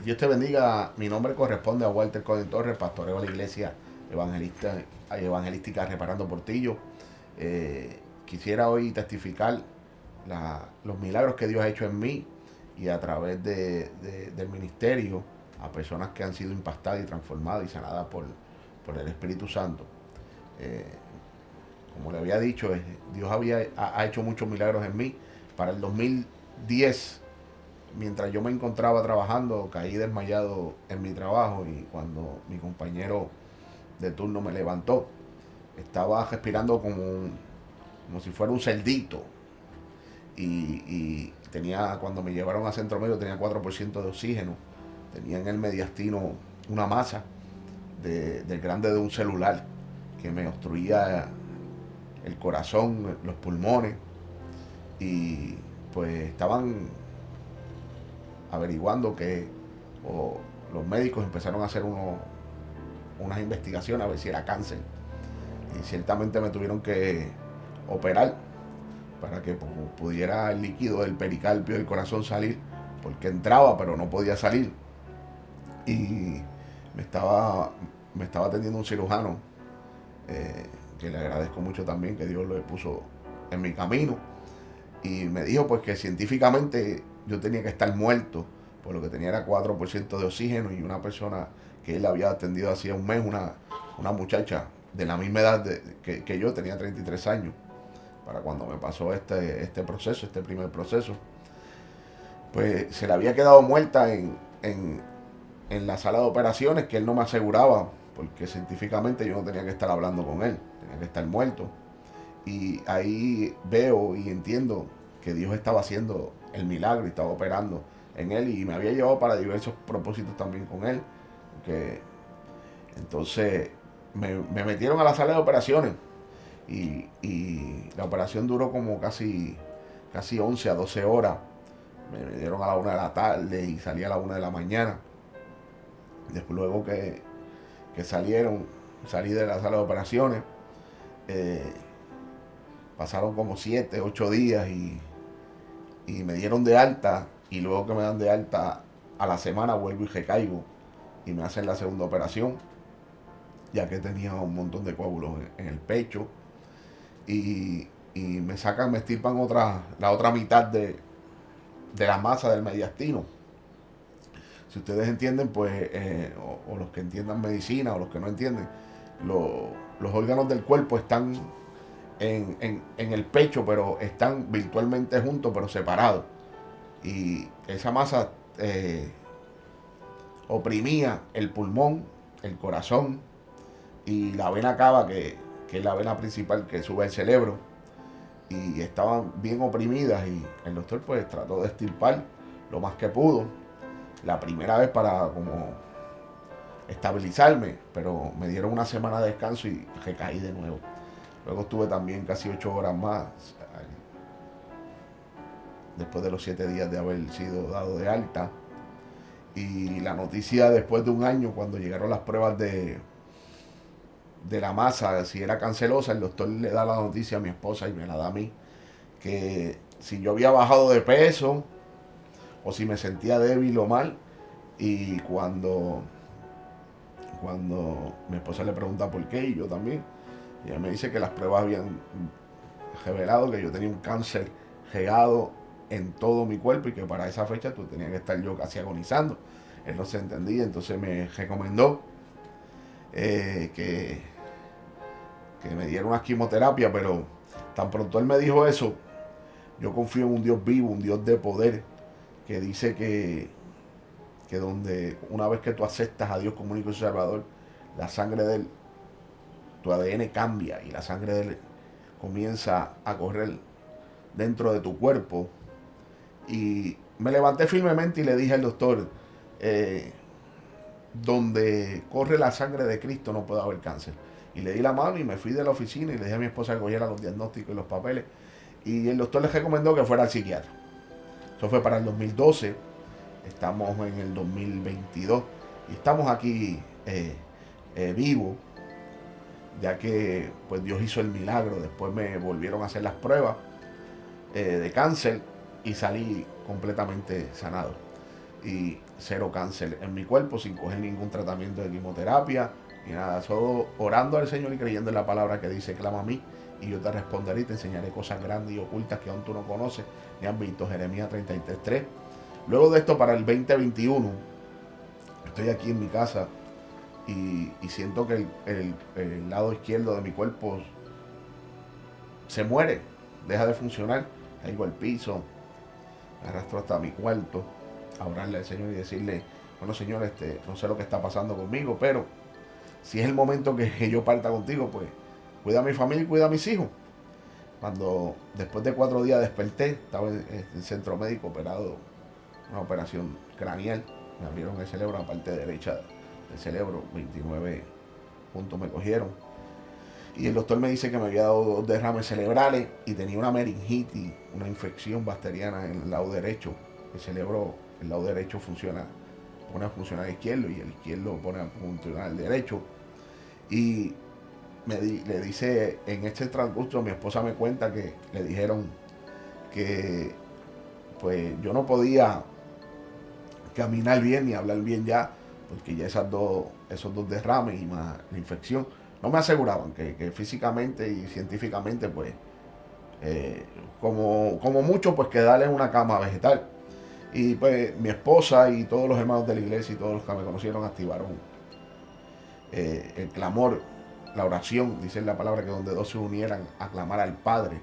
Dios te bendiga. Mi nombre corresponde a Walter Coden Torres, pastoreo de la iglesia evangelística Reparando Portillo. Quisiera hoy testificar los milagros que Dios ha hecho en mí y a través del ministerio a personas que han sido impactadas y transformadas y sanadas por el Espíritu Santo. Eh, Como le había dicho, Dios ha hecho muchos milagros en mí. Para el 2010, mientras yo me encontraba trabajando, caí desmayado en mi trabajo y cuando mi compañero de turno me levantó, estaba respirando como si fuera un cerdito y tenía, cuando me llevaron a centro médico tenía 4% de oxígeno, tenía en el mediastino una masa del grande de un celular que me obstruía el corazón, los pulmones y pues estaban averiguando que o los médicos empezaron a hacer unas investigaciones a ver si era cáncer y ciertamente me tuvieron que operar para que pudiera el líquido del pericarpio del corazón salir porque entraba pero no podía salir y me estaba me estaba atendiendo un cirujano eh, que le agradezco mucho también que Dios lo puso en mi camino y me dijo pues que científicamente yo tenía que estar muerto, por lo que tenía era 4% de oxígeno y una persona que él había atendido hacía un mes, una muchacha de la misma edad que yo, tenía 33 años, para cuando me pasó este proceso, este primer proceso, pues se le había quedado muerta en la sala de operaciones que él no me aseguraba, porque científicamente yo no tenía que estar hablando con él, tenía que estar muerto. Y ahí veo y entiendo que Dios estaba haciendo el milagro y estaba operando en él y me había llevado para diversos propósitos también con él. Que entonces me metieron a la sala de operaciones y la operación duró como casi 11 a 12 horas. Me dieron a la 1 de la tarde y salí a la 1 de la mañana. Después luego que salí de la sala de operaciones. Eh, Pasaron como 7, 8 días y me dieron de alta y luego que me dan de alta a la semana vuelvo y recaigo y me hacen la segunda operación ya que tenía un montón de coágulos en el pecho y me sacan, me estirpan la otra mitad de la masa del mediastino. Si ustedes entienden, pues, o los que entiendan medicina o los que no entienden, los órganos del cuerpo están en el pecho, pero están virtualmente juntos, pero separados. Y esa masa oprimía el pulmón, el corazón y la vena cava, que es la vena principal que sube al cerebro. Y estaban bien oprimidas y el doctor pues trató de extirpar lo más que pudo. La primera vez para como estabilizarme, pero me dieron una semana de descanso y recaí de nuevo. Luego estuve también casi 8 horas más después de los 7 días de haber sido dado de alta. Y la noticia después de un año, cuando llegaron las pruebas de la masa, si era cancerosa, el doctor le da la noticia a mi esposa y me la da a mí, que si yo había bajado de peso o si me sentía débil o mal. Y cuando mi esposa le pregunta por qué, y yo también, y ella me dice que las pruebas habían revelado que yo tenía un cáncer regado en todo mi cuerpo y que para esa fecha tú tenías que estar yo casi agonizando. Él no se entendía, entonces me recomendó que me diera una quimioterapia, pero tan pronto él me dijo eso, yo confío en un Dios vivo, un Dios de poder, que dice que donde una vez que tú aceptas a Dios como único Salvador, la sangre de él, tu ADN cambia y la sangre de él comienza a correr dentro de tu cuerpo. Y me levanté firmemente y le dije al doctor, eh, donde corre la sangre de Cristo no puede haber cáncer. Y le di la mano y me fui de la oficina y le dije a mi esposa que cogiera los diagnósticos y los papeles. Y el doctor le recomendó que fuera al psiquiatra. Eso fue para el 2012. Estamos en el 2022 y estamos aquí vivos, ya que pues Dios hizo el milagro. Después me volvieron a hacer las pruebas de cáncer y salí completamente sanado. y cero cáncer en mi cuerpo, sin coger ningún tratamiento de quimioterapia ni nada, solo orando al Señor y creyendo en la palabra que dice: clama a mí y yo te responderé y te enseñaré cosas grandes y ocultas que aún tú no conoces ni has visto. Jeremías 33:3. Luego de esto, para el 2021, estoy aquí en mi casa y siento que el lado izquierdo de mi cuerpo se muere, deja de funcionar. Caigo al piso, me arrastro hasta mi cuarto a orarle al Señor y decirle: bueno, Señor, no sé lo que está pasando conmigo, pero si es el momento que yo parta contigo, pues cuida a mi familia y cuida a mis hijos. Cuando después de 4 días desperté, estaba en el centro médico operado, una operación craneal. Me abrieron el cerebro, la parte derecha del cerebro, 29 puntos me cogieron. Y el doctor me dice que me había dado 2 derrames cerebrales y tenía una meningitis, una infección bacteriana en el lado derecho. El cerebro, el lado derecho pone a funcionar el izquierdo y el izquierdo pone a funcionar el derecho. Y le dice, en este transcurso, mi esposa me cuenta que le dijeron que pues yo no podía caminar bien ni hablar bien ya, porque ya esos dos derrames y más la infección no me aseguraban que físicamente y científicamente, pues, como mucho, pues quedar en una cama vegetal. Y pues mi esposa y todos los hermanos de la iglesia y todos los que me conocieron activaron el clamor, la oración. Dice la palabra que donde dos se unieran a clamar al Padre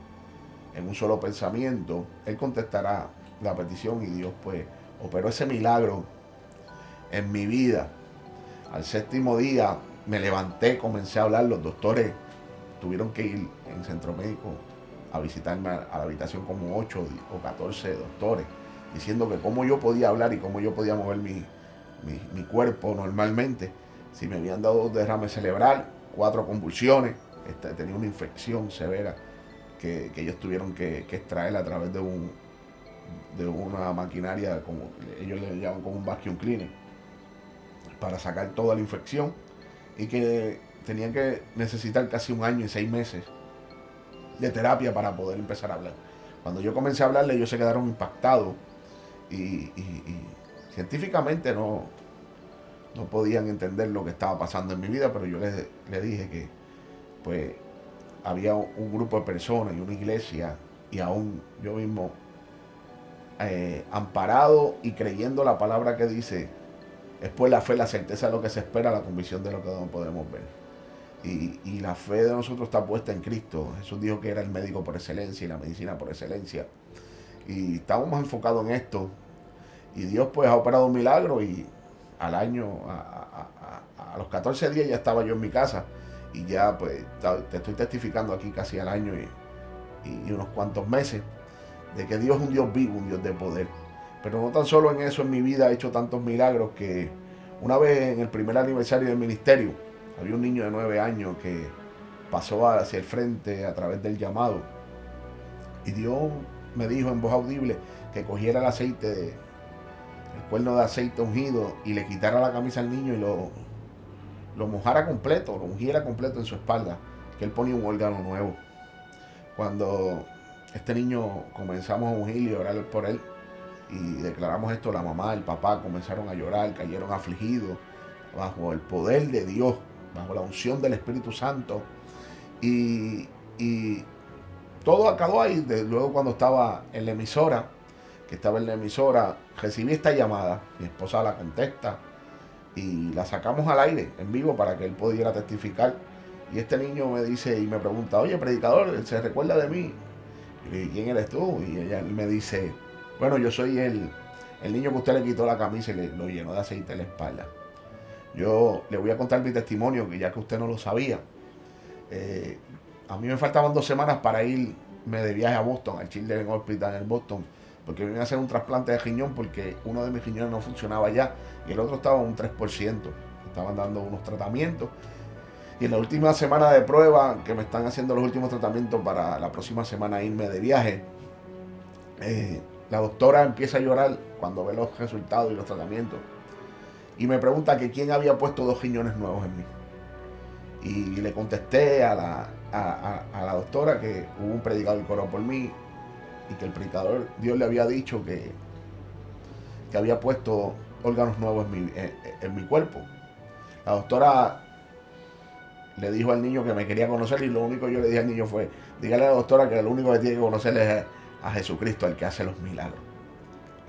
en un solo pensamiento, Él contestará la petición. Y Dios pues operó ese milagro en mi vida. Al 7º día me levanté, comencé a hablar. Los doctores tuvieron que ir en centro médico a visitarme a la habitación, como 8 o 14 doctores, diciendo que cómo yo podía hablar y cómo yo podía mover mi cuerpo normalmente, si me habían dado 2 derrames cerebral, 4 convulsiones, tenía una infección severa que ellos tuvieron que extraer a través de una maquinaria, como ellos le llaman, como un vacuum cleaner, para sacar toda la infección, y que tenían que necesitar casi 1 año y 6 meses de terapia para poder empezar a hablar. Cuando yo comencé a hablarle, ellos se quedaron impactados y científicamente no podían entender lo que estaba pasando en mi vida, pero yo les dije que pues había un grupo de personas y una iglesia, y aún yo mismo, amparado y creyendo la palabra que dice: es pues la fe, la certeza de lo que se espera, la convicción de lo que no podemos ver. Y la fe de nosotros está puesta en Cristo. Jesús dijo que era el médico por excelencia y la medicina por excelencia. Y estamos más enfocados en esto. Y Dios pues ha operado un milagro, y al año, a los 14 días ya estaba yo en mi casa. Y ya pues te estoy testificando aquí casi al año y unos cuantos meses de que Dios es un Dios vivo, un Dios de poder. Pero no tan solo en eso, en mi vida he hecho tantos milagros que una vez, en el primer aniversario del ministerio, había un niño de 9 años que pasó hacia el frente a través del llamado, y Dios me dijo en voz audible que cogiera el cuerno de aceite ungido, y le quitara la camisa al niño y lo mojara completo, lo ungiera completo en su espalda, que él ponía un órgano nuevo. Cuando este niño comenzamos a ungir y orar por él y declaramos esto, la mamá, el papá comenzaron a llorar, cayeron afligidos bajo el poder de Dios, bajo la unción del Espíritu Santo, y todo acabó ahí. Luego, cuando estaba en la emisora, recibí esta llamada, mi esposa la contesta y la sacamos al aire en vivo para que él pudiera testificar. Y este niño me dice y me pregunta: oye, predicador, ¿se recuerda de mí? Y ¿quién eres tú? Y ella me dice: bueno, yo soy el niño que usted le quitó la camisa y lo llenó de aceite en la espalda. Yo le voy a contar mi testimonio, que ya que usted no lo sabía. A mí me faltaban 2 semanas para irme de viaje a Boston, al Children's Hospital en Boston, porque me iban a hacer un trasplante de riñón, porque uno de mis riñones no funcionaba ya y el otro estaba en un 3%. Estaban dando unos tratamientos. Y en la última semana de prueba, que me están haciendo los últimos tratamientos para la próxima semana irme de viaje, la doctora empieza a llorar cuando ve los resultados y los tratamientos, y me pregunta que quién había puesto 2 riñones nuevos en mí. Y le contesté a la doctora que hubo un predicador que oró por mí, y que el predicador, Dios le había dicho que que había puesto órganos nuevos en mi cuerpo. La doctora le dijo al niño que me quería conocer, y lo único que yo le dije al niño fue: dígale a la doctora que lo único que tiene que conocer es a Jesucristo, el que hace los milagros,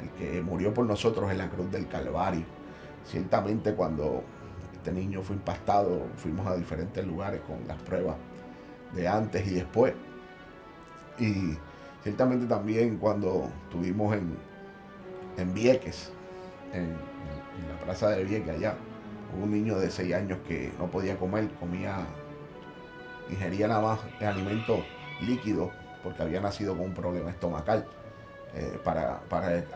el que murió por nosotros en la cruz del Calvario. Ciertamente, cuando este niño fue impactado, fuimos a diferentes lugares con las pruebas de antes y después. Y ciertamente también cuando estuvimos en Vieques, en la plaza de Vieques allá, hubo un niño de 6 años que no podía comer, ingería nada más alimentos líquidos porque había nacido con un problema estomacal. Para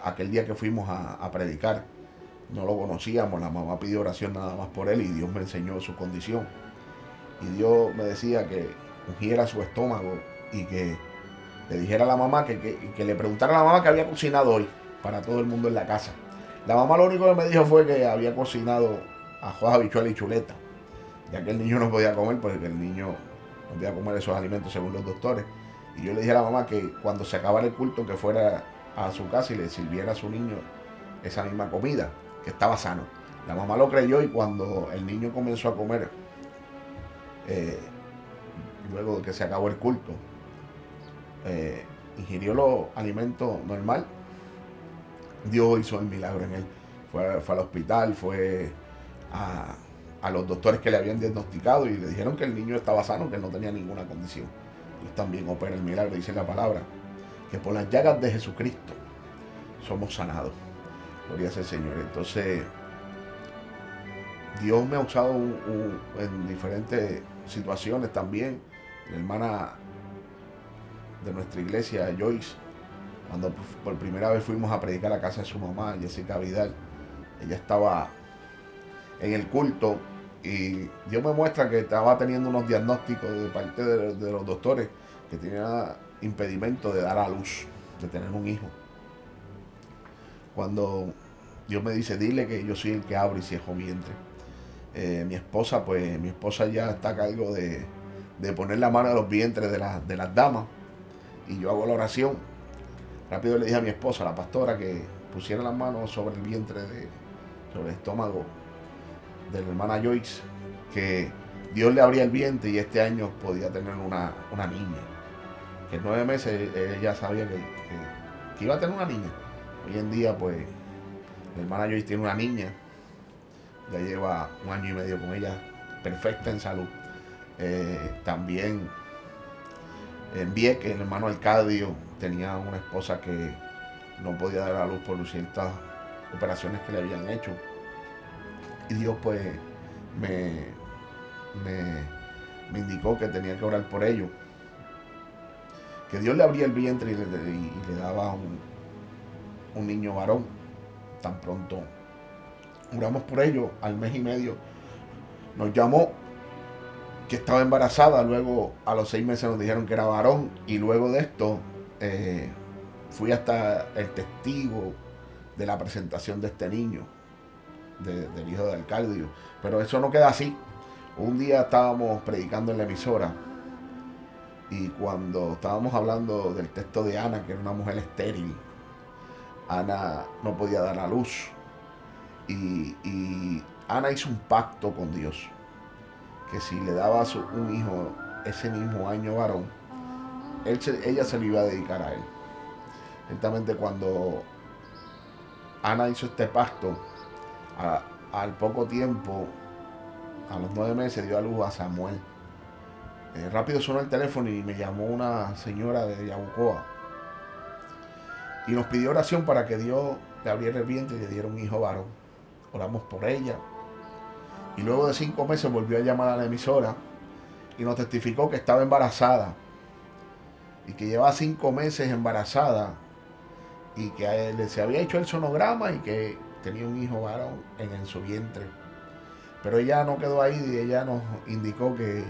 aquel día que fuimos a predicar, no lo conocíamos, la mamá pidió oración nada más por él y Dios me enseñó su condición. Y Dios me decía que ungiera su estómago y que le dijera a la mamá que le preguntara a la mamá que había cocinado hoy para todo el mundo en la casa. La mamá lo único que me dijo fue que había cocinado ajo, habichuela y chuleta, ya que el niño no podía comer, porque el niño no podía comer esos alimentos según los doctores. Y yo le dije a la mamá que cuando se acabara el culto, que fuera a su casa y le sirviera a su niño esa misma comida, que estaba sano. La mamá lo creyó, y cuando el niño comenzó a comer, luego de que se acabó el culto, ingirió los alimentos normal, Dios hizo el milagro en él. Fue al hospital, fue a los doctores que le habían diagnosticado y le dijeron que el niño estaba sano, que no tenía ninguna condición. Dios también opera el milagro, dice la palabra, que por las llagas de Jesucristo somos sanados. Gloria sea el Señor. Entonces, Dios me ha usado en diferentes situaciones también. La hermana de nuestra iglesia, Joyce, cuando por primera vez fuimos a predicar a la casa de su mamá, Jessica Vidal, ella estaba en el culto y Dios me muestra que estaba teniendo unos diagnósticos de parte de los doctores, que tenía impedimento de dar a luz, de tener un hijo. Cuando Dios me dice: dile que yo soy el que abre y cierro vientre. Mi esposa ya está a cargo de poner la mano en los vientres de las damas, y yo hago la oración. Rápido le dije a mi esposa, la pastora, que pusiera las manos sobre el vientre, sobre el estómago de la hermana Joyce, que Dios le abría el vientre y este año podía tener una niña. Que en 9 meses ella sabía que iba a tener una niña. Hoy en día, pues, la hermana Joyce tiene una niña, ya lleva 1 año y medio con ella, perfecta en salud. También en Vieques, el hermano Arcadio tenía una esposa que no podía dar a luz por ciertas operaciones que le habían hecho. Y Dios, pues, me indicó que tenía que orar por ellos. Que Dios le abría el vientre y le daba un niño varón. Tan pronto oramos por ellos, al mes y medio nos llamó que estaba embarazada. Luego, a los 6 meses, nos dijeron que era varón. Y luego de esto, fui hasta el testigo de la presentación de este niño, del hijo de Arcadio. Pero eso no queda así. Un día estábamos predicando en la emisora, y cuando estábamos hablando del texto de Ana, que era una mujer estéril, Ana no podía dar a luz, y Ana hizo un pacto con Dios, que si le daba un hijo ese mismo año varón, ella se lo iba a dedicar a él. Ciertamente, cuando Ana hizo este pacto, al poco tiempo, a los 9 meses, dio a luz a Samuel. Rápido sonó el teléfono y me llamó una señora de Yabucoa y nos pidió oración para que Dios le abriera el vientre y le diera un hijo varón. Oramos por ella, y luego de 5 meses volvió a llamar a la emisora y nos testificó que estaba embarazada, y que llevaba 5 meses embarazada, y que a él se había hecho el sonograma y que tenía un hijo varón en su vientre. Pero ella no quedó ahí, y ella nos indicó que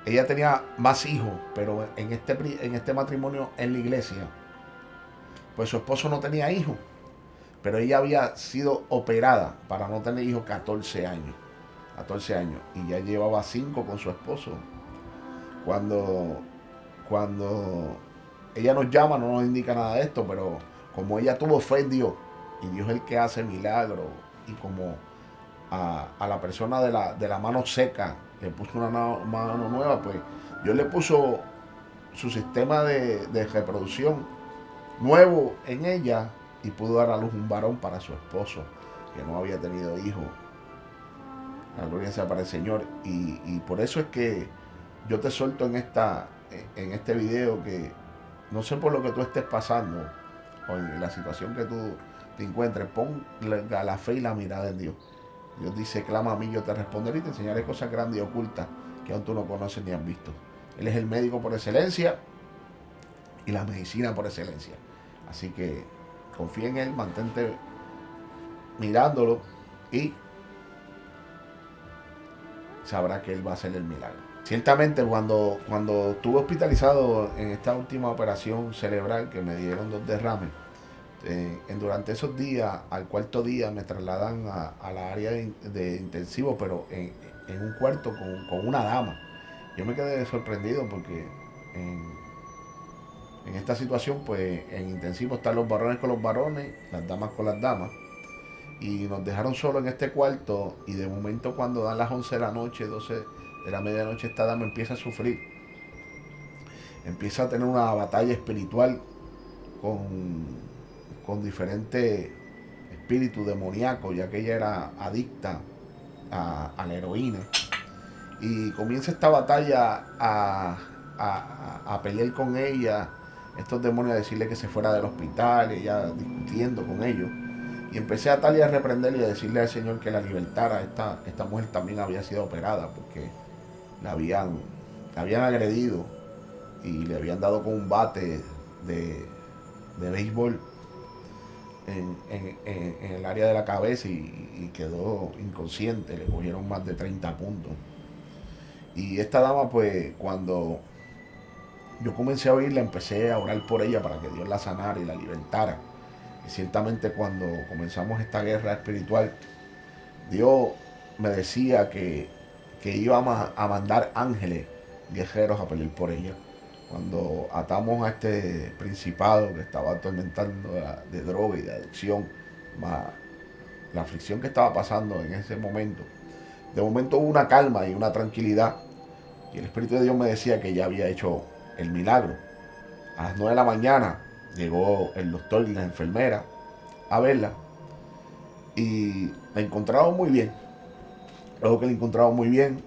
ella tenía más hijos, pero en este matrimonio en la iglesia, pues su esposo no tenía hijos, pero ella había sido operada para no tener hijos 14 años, y ya llevaba 5 con su esposo. Cuando ella nos llama, no nos indica nada de esto, pero como ella tuvo fe en Dios y Dios es el que hace milagros, y como a la persona de la mano seca le puso una mano nueva, pues Dios le puso su sistema de reproducción nuevo en ella y pudo dar a luz un varón para su esposo que no había tenido hijo. La gloria sea para el Señor. Y por eso es que yo te suelto en este video, que no sé por lo que tú estés pasando o en la situación que tú te encuentres, pon la fe y la mirada en Dios. Dios dice: clama a mí, yo te responderé y te enseñaré cosas grandes y ocultas que aún tú no conoces ni has visto. Él es el médico por excelencia y la medicina por excelencia. Así que confía en Él, mantente mirándolo y sabrá que Él va a hacer el milagro. Ciertamente cuando estuve hospitalizado en esta última operación cerebral, que me dieron 2 derrames, durante esos días, al cuarto día me trasladan a la área de intensivo, pero en un cuarto con una dama. Yo me quedé sorprendido porque en esta situación, pues en intensivo están los varones con los varones, las damas con las damas, y nos dejaron solo en este cuarto, y de momento cuando dan las 11 de la noche, 12 de la medianoche, esta dama empieza a sufrir, empieza a tener una batalla espiritual con diferentes espíritus demoníacos, ya que ella era adicta a la heroína, y comienza esta batalla a pelear con ella, estos demonios, a decirle que se fuera del hospital, ella discutiendo con ellos. Y empecé a tal y a reprenderle y a decirle al Señor que la libertara. Esta mujer también había sido operada porque la habían agredido y le habían dado con un bate de béisbol en el área de la cabeza, y quedó inconsciente. Le cogieron más de 30 puntos. Y esta dama, pues cuando yo comencé a oírla, empecé a orar por ella para que Dios la sanara y la libertara. Y ciertamente cuando comenzamos esta guerra espiritual, Dios me decía que iba a mandar ángeles guerreros a pelear por ella. Cuando atamos a este principado que estaba atormentando de droga y de adicción, más la aflicción que estaba pasando en ese momento, de momento hubo una calma y una tranquilidad. Y el Espíritu de Dios me decía que ya había hecho el milagro. A las 9 de la mañana llegó el doctor y la enfermera a verla, y la encontraron muy bien. Luego que la encontraron muy bien,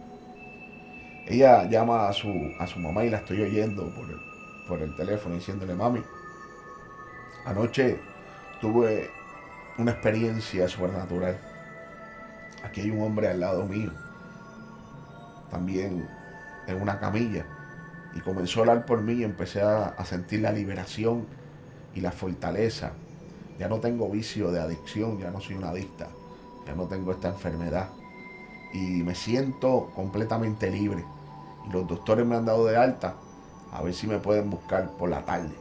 ella llama a su mamá, y la estoy oyendo por el teléfono diciéndole: mami, anoche tuve una experiencia sobrenatural. Aquí hay un hombre al lado mío, también en una camilla, y comenzó a orar por mí, y empecé a sentir la liberación y la fortaleza. Ya no tengo vicio de adicción, ya no soy una adicta, ya no tengo esta enfermedad, y me siento completamente libre. Y los doctores me han dado de alta, a ver si me pueden buscar por la tarde.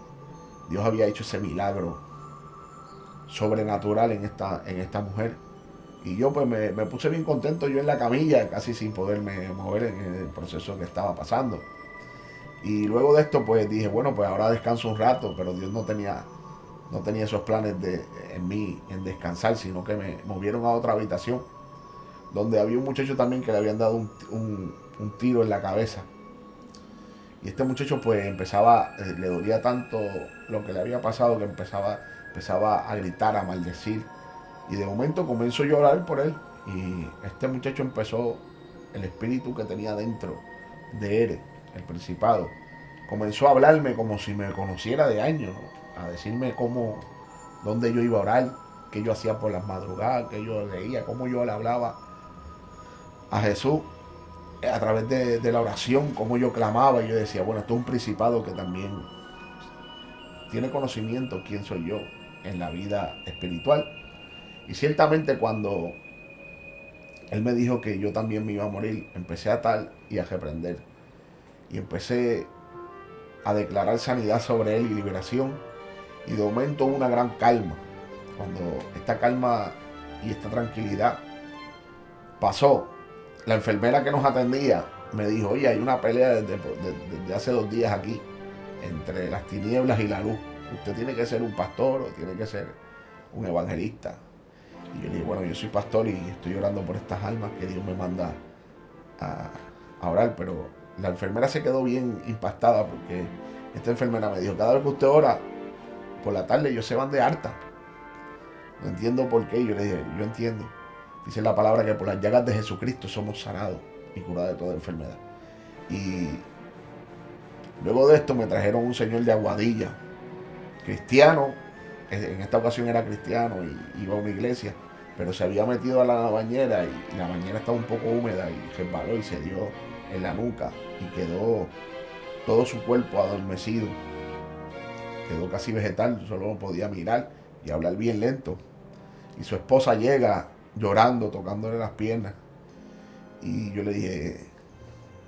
Dios había hecho ese milagro sobrenatural en esta mujer. Y yo pues me puse bien contento, yo en la camilla, casi sin poderme mover en el proceso que estaba pasando. Y luego de esto pues dije: bueno, pues ahora descanso un rato. Pero Dios no tenía esos planes en mí, en descansar, sino que me movieron a otra habitación, donde había un muchacho también que le habían dado un tiro en la cabeza. Y este muchacho pues le dolía tanto lo que le había pasado, que empezaba a gritar, a maldecir. Y de momento comenzó a llorar por él. Y este muchacho empezó, el espíritu que tenía dentro de él, el principado, comenzó a hablarme como si me conociera de años, a decirme dónde yo iba a orar, qué yo hacía por las madrugadas, qué yo leía, cómo yo le hablaba a Jesús a través de la oración, cómo yo clamaba. Y yo decía: bueno, esto es un principado que también tiene conocimiento quién soy yo en la vida espiritual. Y ciertamente cuando él me dijo que yo también me iba a morir, empecé a atar y a reprender. Y empecé a declarar sanidad sobre él y liberación. Y de momento hubo una gran calma. Cuando esta calma y esta tranquilidad pasó, la enfermera que nos atendía me dijo: oye, hay una pelea desde hace 2 días aquí, entre las tinieblas y la luz. Usted tiene que ser un pastor o tiene que ser un evangelista. Y yo le dije, bueno, yo soy pastor y estoy orando por estas almas que Dios me manda a orar. Pero la enfermera se quedó bien impactada porque esta enfermera me dijo, cada vez que usted ora por la tarde ellos se van de harta. No entiendo por qué. Yo le dije, yo entiendo. Dice la palabra que por las llagas de Jesucristo somos sanados y curados de toda enfermedad. Y luego de esto me trajeron un señor de Aguadilla, cristiano. En esta ocasión era cristiano y iba a una iglesia, pero se había metido a la bañera y la bañera estaba un poco húmeda y resbaló y se dio en la nuca y quedó todo su cuerpo adormecido. Quedó casi vegetal, solo podía mirar y hablar bien lento. Y su esposa llega llorando, tocándole las piernas. Y yo le dije,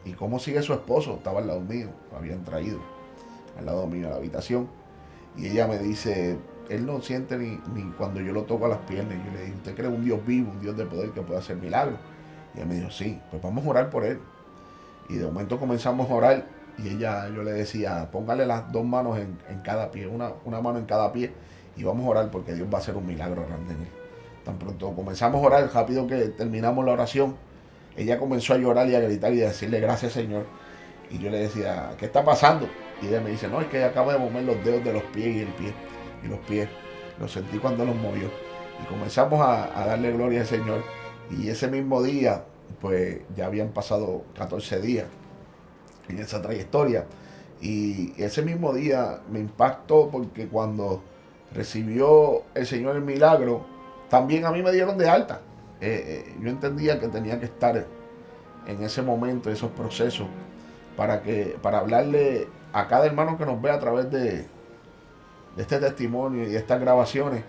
¿y cómo sigue su esposo? Estaba al lado mío, lo habían traído al lado mío a la habitación. Y ella me dice, él no siente ni cuando yo lo toco a las piernas. Y yo le dije, ¿usted cree un Dios vivo, un Dios de poder que puede hacer milagros? Y ella me dijo, sí, pues vamos a orar por él. Y de momento comenzamos a orar y yo le decía, póngale las dos manos en cada pie, una mano en cada pie y vamos a orar porque Dios va a hacer un milagro grande en él. Tan pronto comenzamos a orar, rápido que terminamos la oración, ella comenzó a llorar y a gritar y a decirle gracias Señor. Y yo le decía, ¿qué está pasando? Y ella me dice, no, es que ella acaba de mover los dedos de los pies y el pie. Y los pies, los sentí cuando los movió. Y comenzamos a darle gloria al Señor. Y ese mismo día, pues ya habían pasado 14 días en esa trayectoria. Y ese mismo día me impactó porque cuando recibió el Señor el milagro, también a mí me dieron de alta. Yo entendía que tenía que estar en ese momento, esos procesos, para hablarle a cada hermano que nos ve a través de este testimonio y de estas grabaciones,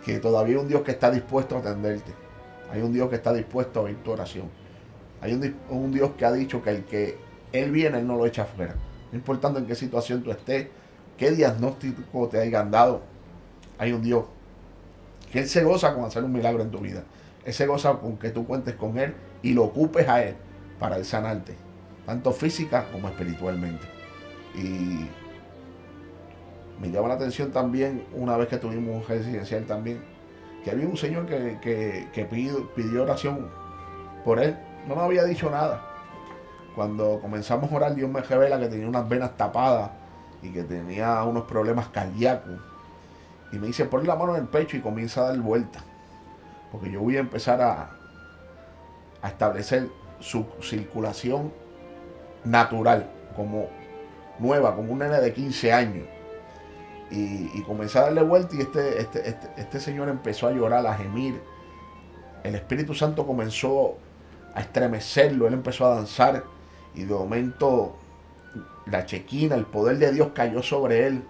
que todavía hay un Dios que está dispuesto a atenderte. Hay un Dios que está dispuesto a oír tu oración. Hay un Dios que ha dicho que el que Él viene, Él no lo echa afuera. No importando en qué situación tú estés, qué diagnóstico te hayan dado, hay un Dios que Él se goza con hacer un milagro en tu vida. Él se goza con que tú cuentes con Él y lo ocupes a Él para Él sanarte, tanto física como espiritualmente. Y me llama la atención también, una vez que tuvimos un residencial también, que había un señor que pidió oración por él. No me había dicho nada. Cuando comenzamos a orar, Dios me revela que tenía unas venas tapadas y que tenía unos problemas cardíacos. Y me dice, pon la mano en el pecho y comienza a dar vueltas. Porque yo voy a empezar a establecer su circulación natural, como nueva, como un nene de 15 años. Y comencé a darle vuelta y este señor empezó a llorar, a gemir. El Espíritu Santo comenzó a estremecerlo, él empezó a danzar y de momento la chequina, el poder de Dios cayó sobre él.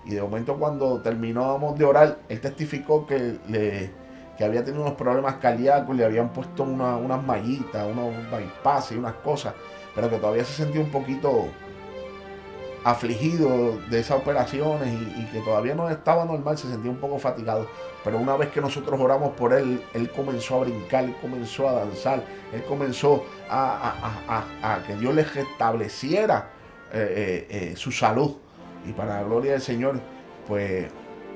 Y de momento cuando terminábamos de orar, él testificó que había tenido unos problemas cardíacos, le habían puesto unas mallitas, unos bypass y unas cosas, pero que todavía se sentía un poquito afligido de esas operaciones y que todavía no estaba normal, se sentía un poco fatigado. Pero una vez que nosotros oramos por él, él comenzó a brincar, él comenzó a danzar, él comenzó a que Dios le restableciera su salud. Y para la gloria del Señor, pues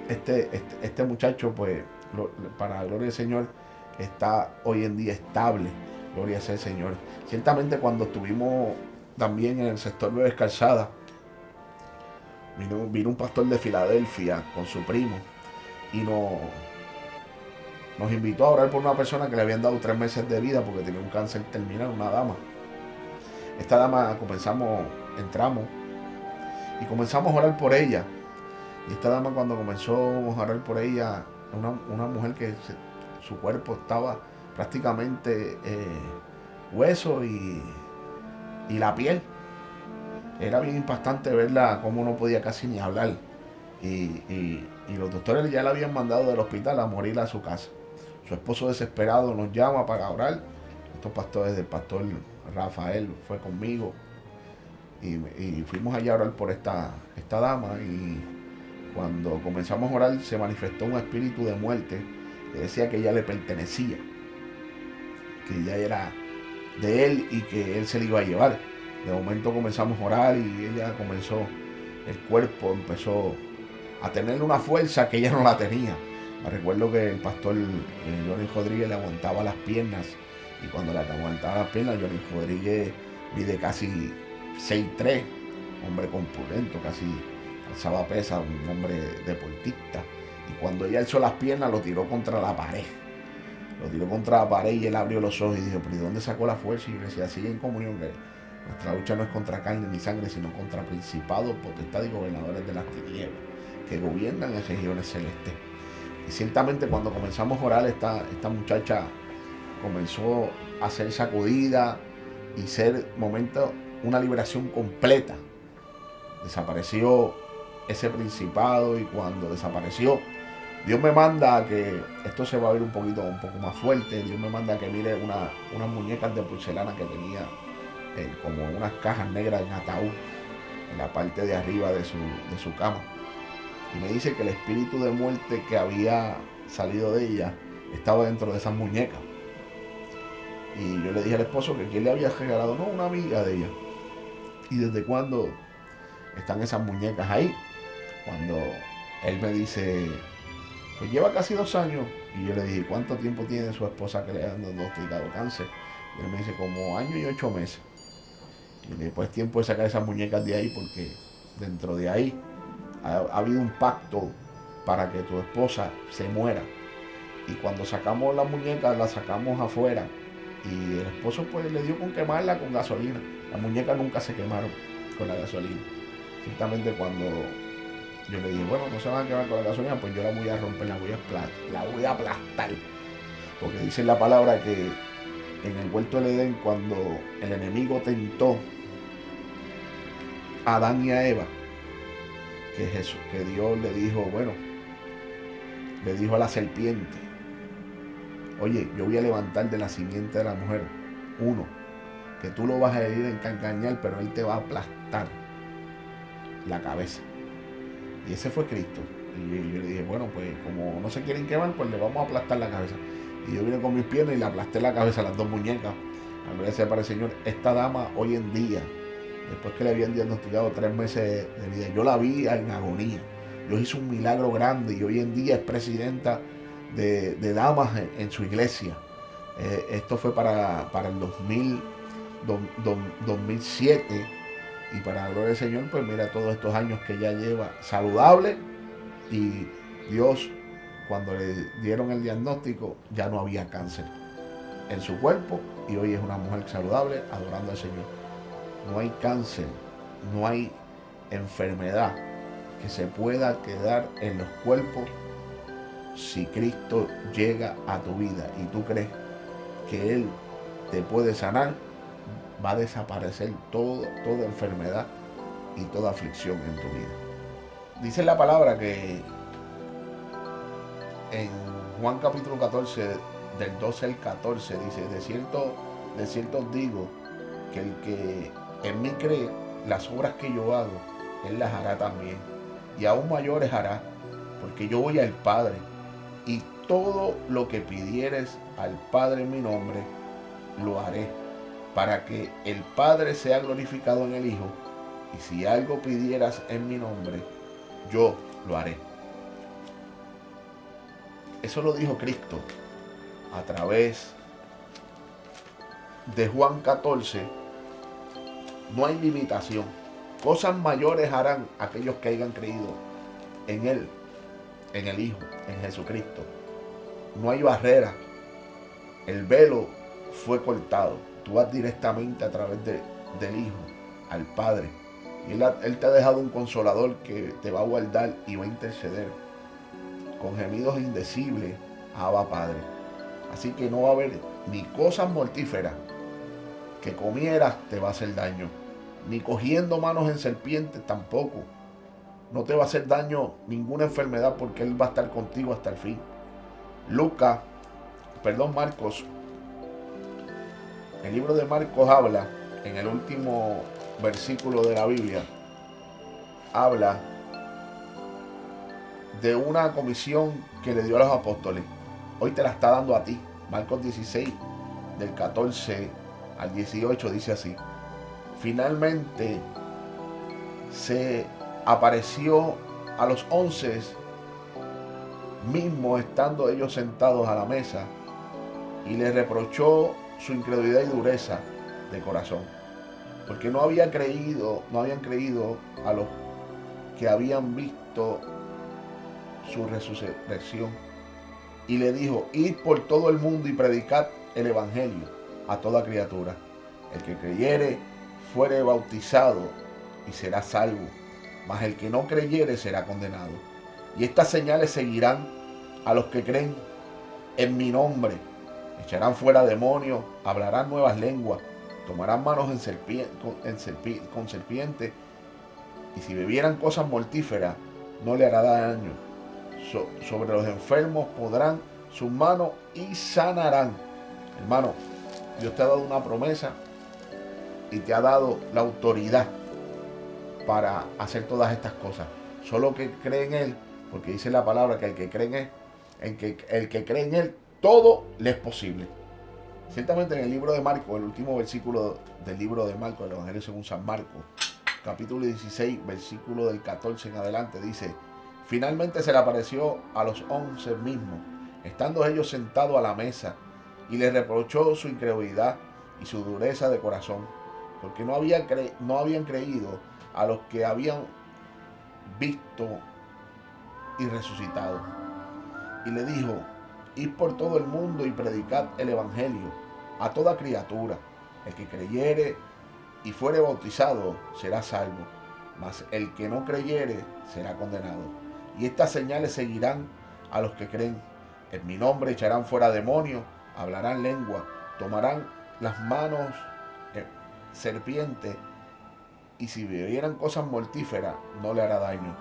este muchacho, pues para la gloria del Señor, está hoy en día estable. Gloria sea el Señor. Ciertamente cuando estuvimos también en el sector de Calzada, vino un pastor de Filadelfia con su primo y nos invitó a orar por una persona que le habían dado 3 meses de vida porque tenía un cáncer terminal, una dama. Esta dama entramos y comenzamos a orar por ella. Y esta dama, cuando comenzó a orar por ella, una mujer que su cuerpo estaba prácticamente hueso y la piel. Era bien impactante verla, cómo no podía casi ni hablar. Y los doctores ya la habían mandado del hospital a morir a su casa. Su esposo desesperado nos llama para orar. Estos pastores del pastor Rafael fue conmigo. Y fuimos allá a orar por esta dama. Y cuando comenzamos a orar, se manifestó un espíritu de muerte que decía que ella le pertenecía, que ella era de él y que él se la iba a llevar. De momento comenzamos a orar y ella comenzó, el cuerpo empezó a tener una fuerza que ella no la tenía. Recuerdo que el pastor Johnny Rodríguez le aguantaba las piernas, y cuando le aguantaba las piernas, Johnny Rodríguez mide casi 6'3", hombre corpulento, casi alzaba pesa, un hombre deportista. Y cuando ella alzó las piernas, lo tiró contra la pared. Lo tiró contra la pared y él abrió los ojos y dijo, ¿pero de dónde sacó la fuerza? Y yo le decía, sigue en comunión, que nuestra lucha no es contra carne ni sangre, sino contra principados, potestades y gobernadores de las tinieblas, que gobiernan en regiones celestes. Y ciertamente cuando comenzamos a orar, esta muchacha comenzó a ser sacudida y ser una liberación completa. Desapareció ese principado, y cuando desapareció, Dios me manda a que esto se va a ver un poco más fuerte. Dios me manda a que mire unas muñecas de porcelana que tenía como unas cajas negras en ataúd en la parte de arriba de su cama. Y me dice que el espíritu de muerte que había salido de ella estaba dentro de esas muñecas. Y yo le dije al esposo que quién le había regalado, no, una amiga de ella. ¿Y desde cuándo están esas muñecas ahí? Cuando él me dice, pues lleva casi 2 años. Y yo le dije, ¿cuánto tiempo tiene su esposa que le han diagnosticado cáncer? Y él me dice, como 1 año y 8 meses. Y le dije, pues tiempo de sacar esas muñecas de ahí, porque dentro de ahí ha habido un pacto para que tu esposa se muera. Y cuando sacamos las muñecas, las sacamos afuera. Y el esposo pues le dio con quemarla con gasolina. Las muñecas nunca se quemaron con la gasolina. Ciertamente cuando yo le dije, bueno, no se van a quemar con la gasolina, pues yo la voy a romper, la voy a aplastar. Porque dice la palabra que en el huerto del Edén, cuando el enemigo tentó a Adán y a Eva, que Dios le dijo, le dijo a la serpiente, oye, yo voy a levantar de la simiente de la mujer uno, que tú lo vas a herir en cancañal, pero él te va a aplastar la cabeza. Y ese fue Cristo. Y yo le dije, bueno, pues como no se quieren quemar, pues le vamos a aplastar la cabeza. Y yo vine con mis piernas y le aplasté la cabeza a las 2 muñecas. A gloria sea para el Señor. Esta dama hoy en día, después que le habían diagnosticado 3 meses de vida, yo la vi en agonía. Dios hizo un milagro grande y hoy en día es presidenta de damas en su iglesia. Esto fue para el 2007. Y para la gloria del Señor, pues mira todos estos años que ella lleva saludable. Y Dios, cuando le dieron el diagnóstico, ya no había cáncer en su cuerpo. Y hoy es una mujer saludable, adorando al Señor. No hay cáncer, no hay enfermedad que se pueda quedar en los cuerpos si Cristo llega a tu vida y tú crees que Él te puede sanar. Va a desaparecer toda enfermedad y toda aflicción en tu vida. Dice la palabra que en Juan capítulo 14, del 12 al 14, dice, de cierto os digo que el que en mí cree, las obras que yo hago, Él las hará también. Y aún mayores hará, porque yo voy al Padre, y todo lo que pidieres al Padre en mi nombre, lo haré, para que el Padre sea glorificado en el Hijo. Y si algo pidieras en mi nombre, yo lo haré. Eso lo dijo Cristo a través de Juan 14. No hay limitación. Cosas mayores harán aquellos que hayan creído en Él, en el Hijo, en Jesucristo. No hay barrera. El velo fue cortado. Tú vas directamente a través del Hijo al Padre. Y Él te ha dejado un consolador que te va a guardar y va a interceder con gemidos indecibles a Abba Padre. Así que no va a haber ni cosas mortíferas que comieras te va a hacer daño, ni cogiendo manos en serpientes tampoco. No te va a hacer daño ninguna enfermedad, porque Él va a estar contigo hasta el fin. Marcos, el libro de Marcos habla, en el último versículo de la Biblia, habla de una comisión que le dio a los apóstoles. Hoy te la está dando a ti. Marcos 16, del 14 al 18, dice así: finalmente se apareció a los 11 mismo estando ellos sentados a la mesa, y les reprochó su incredulidad y dureza de corazón, porque no habían creído a los que habían visto su resurrección. Y le dijo: id por todo el mundo y predicad el evangelio a toda criatura. El que creyere fuere bautizado y será salvo, mas el que no creyere será condenado. Y estas señales seguirán a los que creen en mi nombre: echarán fuera demonios, hablarán nuevas lenguas, tomarán manos con serpientes, y si bebieran cosas mortíferas no le hará daño. Sobre los enfermos podrán sus manos y sanarán. Hermano, Dios te ha dado una promesa y te ha dado la autoridad para hacer todas estas cosas. Solo que cree en Él, porque dice la palabra que el que cree en Él, todo le es posible. Ciertamente en el libro de Marcos, el último versículo del libro de Marcos, el Evangelio según San Marcos, capítulo 16, versículo del 14 en adelante, dice: finalmente se le apareció a los 11 mismos, estando ellos sentados a la mesa, y les reprochó su incredulidad y su dureza de corazón, porque no habían creído a los que habían visto y resucitado. Y le dijo: id por todo el mundo y predicad el evangelio a toda criatura. El que creyere y fuere bautizado será salvo, mas el que no creyere será condenado. Y estas señales seguirán a los que creen: en mi nombre echarán fuera demonios, hablarán lengua, tomarán las manos serpientes, y si bebieran cosas mortíferas no le hará daño.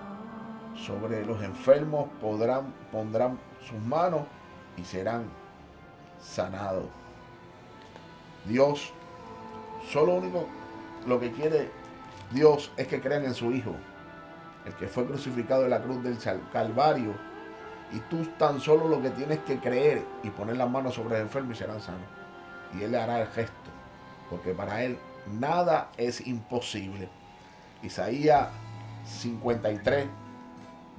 Sobre los enfermos pondrán sus manos y serán sanados. Dios, solo único lo que quiere Dios es que crean en su Hijo, el que fue crucificado en la cruz del Calvario, y tú tan solo lo que tienes que creer y poner las manos sobre el enfermo y serán sanos. Y Él le hará el gesto, porque para Él nada es imposible. Isaías 53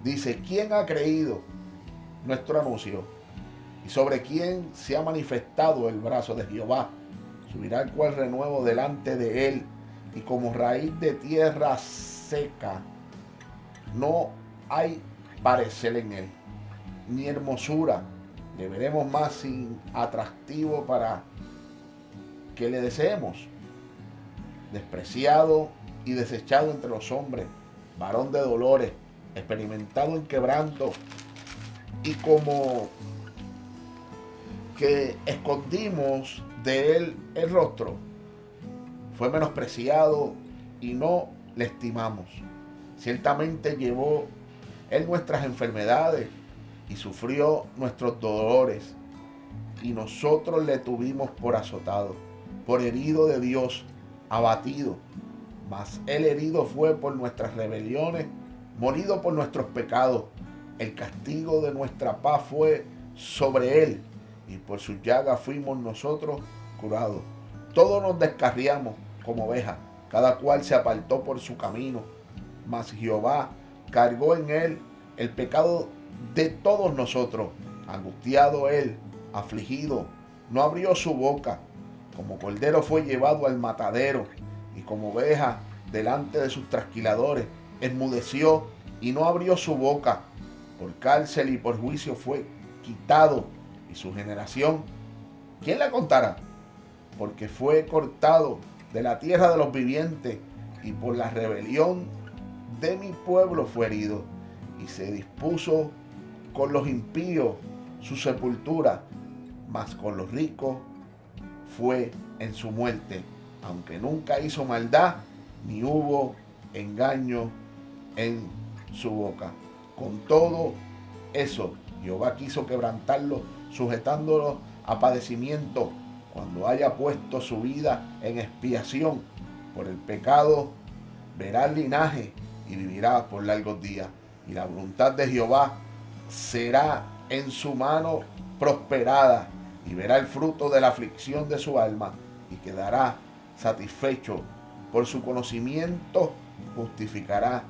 dice: ¿quién ha creído nuestro anuncio? ¿Y sobre quién se ha manifestado el brazo de Jehová? Subirá el cual renuevo delante de Él, y como raíz de tierra seca, no hay parecer en Él, ni hermosura. Le veremos más sin atractivo para que le deseemos. Despreciado y desechado entre los hombres, varón de dolores, experimentado en quebranto, y como que escondimos de Él el rostro. Fue menospreciado y no le estimamos. Ciertamente llevó Él nuestras enfermedades y sufrió nuestros dolores, y nosotros le tuvimos por azotado, por herido de Dios, abatido. Mas Él herido fue por nuestras rebeliones, molido por nuestros pecados. El castigo de nuestra paz fue sobre Él, y por sus llagas fuimos nosotros curados. Todos nos descarriamos como ovejas, cada cual se apartó por su camino, mas Jehová cargó en Él el pecado de todos nosotros. Angustiado Él, afligido, no abrió su boca. Como cordero fue llevado al matadero, y como oveja delante de sus trasquiladores, enmudeció y no abrió su boca. Por cárcel y por juicio fue quitado, y su generación, ¿quién la contará? Porque fue cortado de la tierra de los vivientes, y por la rebelión de mi pueblo fue herido. Y se dispuso con los impíos su sepultura, mas con los ricos fue en su muerte, aunque nunca hizo maldad, ni hubo engaño en su boca. Con todo eso, Jehová quiso quebrantarlo, sujetándolo a padecimiento, cuando haya puesto su vida en expiación por el pecado. Verá el linaje y vivirá por largos días, y la voluntad de Jehová será en su mano prosperada, y verá el fruto de la aflicción de su alma, y quedará satisfecho. Por su conocimiento justificará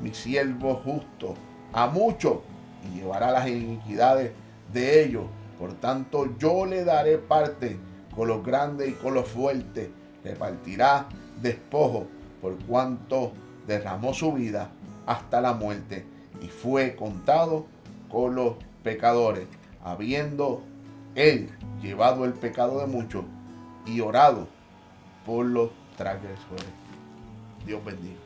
mi siervo justo a muchos, y llevará las iniquidades de ellos. Por tanto, yo le daré parte con los grandes y con los fuertes. Repartirá despojo por cuanto derramó su vida hasta la muerte y fue contado con los pecadores, habiendo él llevado el pecado de muchos y orado por los transgresores. Dios bendiga.